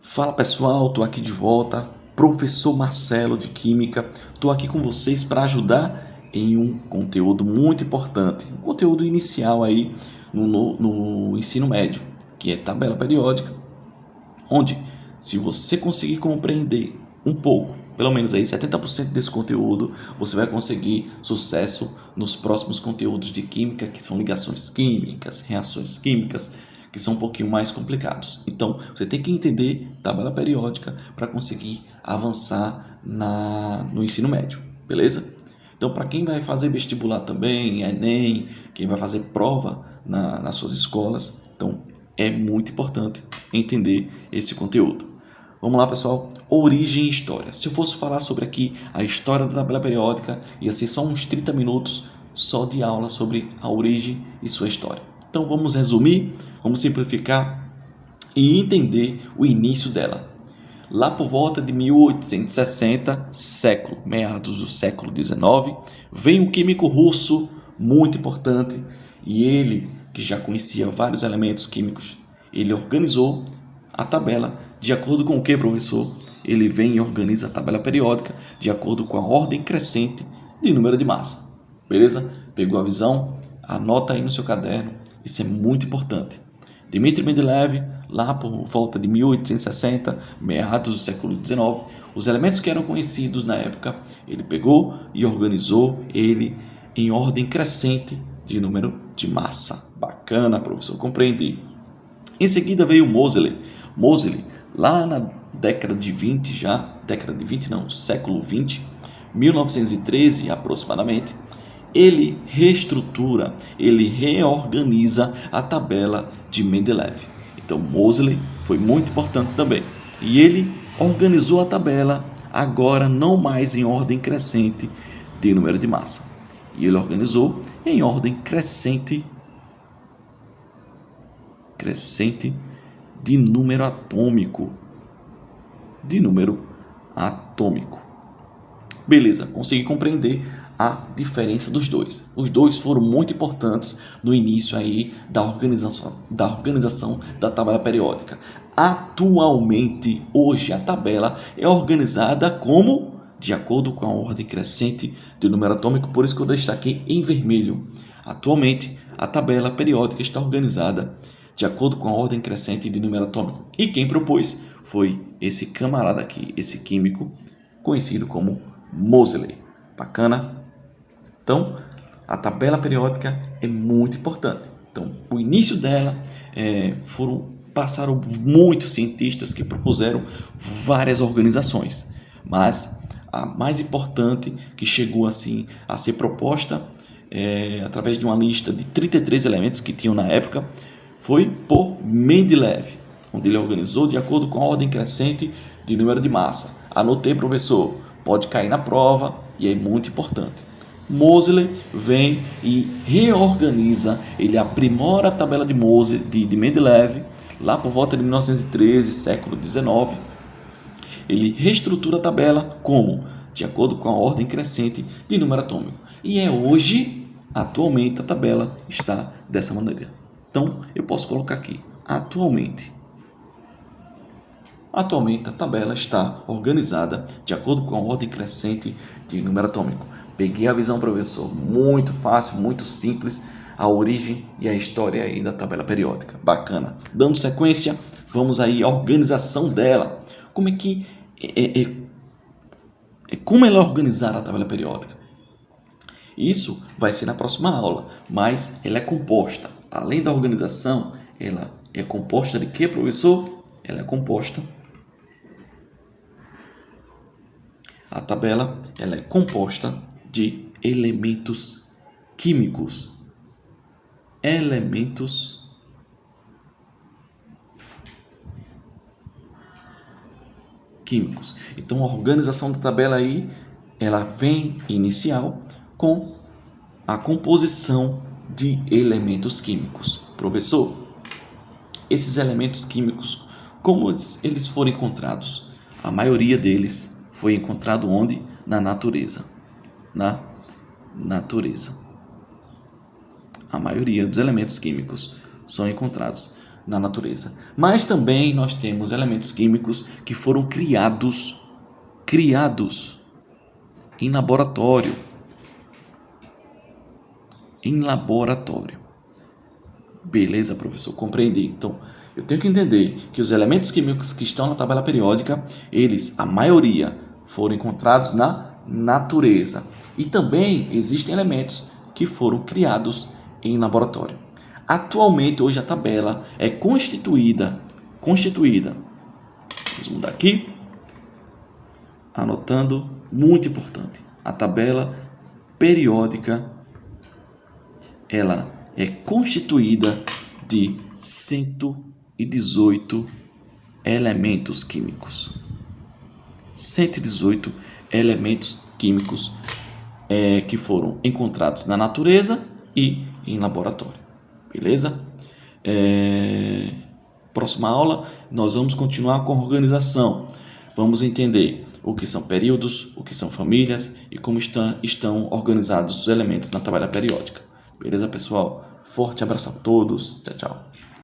Fala pessoal, estou aqui de volta, professor Marcelo de Química. Estou aqui com vocês para ajudar em um conteúdo muito importante, um conteúdo inicial aí no ensino médio, que é tabela periódica, onde se você conseguir compreender um pouco, pelo menos aí 70% desse conteúdo, você vai conseguir sucesso nos próximos conteúdos de química, que são ligações químicas, reações químicas, que são um pouquinho mais complicados. Então, você tem que entender tabela periódica para conseguir avançar no ensino médio, beleza? Então, para quem vai fazer vestibular também, Enem, quem vai fazer prova nas suas escolas, então é muito importante entender esse conteúdo. Vamos lá, pessoal. Origem e história. Se eu fosse falar sobre aqui a história da tabela periódica, ia ser só uns 30 minutos só de aula sobre a origem e sua história. Então vamos resumir, vamos simplificar e entender o início dela. Lá por volta de 1860, meados do século XIX, vem um químico russo muito importante e ele, que já conhecia vários elementos químicos, ele organizou a tabela de acordo com o que, professor? Ele vem e organiza a tabela periódica de acordo com a ordem crescente de número de massa. Beleza? Pegou a visão? Anota aí no seu caderno. Isso é muito importante. Dmitry Mendeleev, lá por volta de 1860, meados do século XIX, os elementos que eram conhecidos na época, ele pegou e organizou ele em ordem crescente de número de massa. Bacana, professor, compreendi. Em seguida veio Moseley. Moseley, lá na década de 20 já, século 20, 1913 aproximadamente, ele reestrutura, ele reorganiza a tabela de Mendeleev. Então Moseley foi muito importante também. E ele organizou a tabela agora não mais em ordem crescente de número de massa. E ele organizou em ordem crescente de número atômico. Beleza, consegui compreender a diferença dos dois. Os dois foram muito importantes no início aí da organização da tabela periódica. Atualmente, hoje, a tabela é organizada como? De acordo com a ordem crescente do número atômico, por isso que eu destaquei em vermelho. Atualmente, a tabela periódica está organizada de acordo com a ordem crescente de número atômico. E quem propôs foi esse camarada aqui, esse químico conhecido como Moseley. Bacana? Então, a tabela periódica é muito importante. Então, o início dela passaram muitos cientistas que propuseram várias organizações, mas a mais importante que chegou assim a ser proposta através de uma lista de 33 elementos que tinham na época foi por Mendeleev, onde ele organizou de acordo com a ordem crescente de número de massa. Anotei, professor, pode cair na prova e é muito importante. Moseley vem e reorganiza, ele aprimora a tabela de Mendeleev, lá por volta de 1913, século XIX. Ele reestrutura a tabela como? De acordo com a ordem crescente de número atômico. E hoje, atualmente, a tabela está dessa maneira. Então, eu posso colocar aqui, atualmente. Atualmente, a tabela está organizada de acordo com a ordem crescente de número atômico. Peguei a visão, professor. Muito fácil, muito simples. A origem e a história aí da tabela periódica. Bacana. Dando sequência, vamos aí à organização dela. Como é que como ela é organizar a tabela periódica? Isso vai ser na próxima aula, mas ela é composta. Além da organização, ela é composta de quê, professor? Ela é composta. A tabela ela é composta de elementos químicos. Então, a organização da tabela aí, ela vem inicial com a composição de elementos químicos. Professor, esses elementos químicos, como eles foram encontrados? A maioria deles foi encontrado onde? Na natureza. Na natureza. A maioria dos elementos químicos são encontrados na natureza. Mas também nós temos elementos químicos que foram criados em laboratório. Beleza, professor? Compreendi. Então, eu tenho que entender que os elementos químicos que estão na tabela periódica, a maioria, foram encontrados na natureza. E também existem elementos que foram criados em laboratório. Atualmente, hoje a tabela é constituída. Vamos mudar aqui. Anotando, muito importante. A tabela periódica, ela é constituída de 118 elementos químicos. 118 elementos químicos que foram encontrados na natureza e em laboratório. Beleza? Próxima aula, nós vamos continuar com a organização. Vamos entender o que são períodos, o que são famílias e como estão organizados os elementos na tabela periódica. Beleza, pessoal? Forte abraço a todos. Tchau, tchau.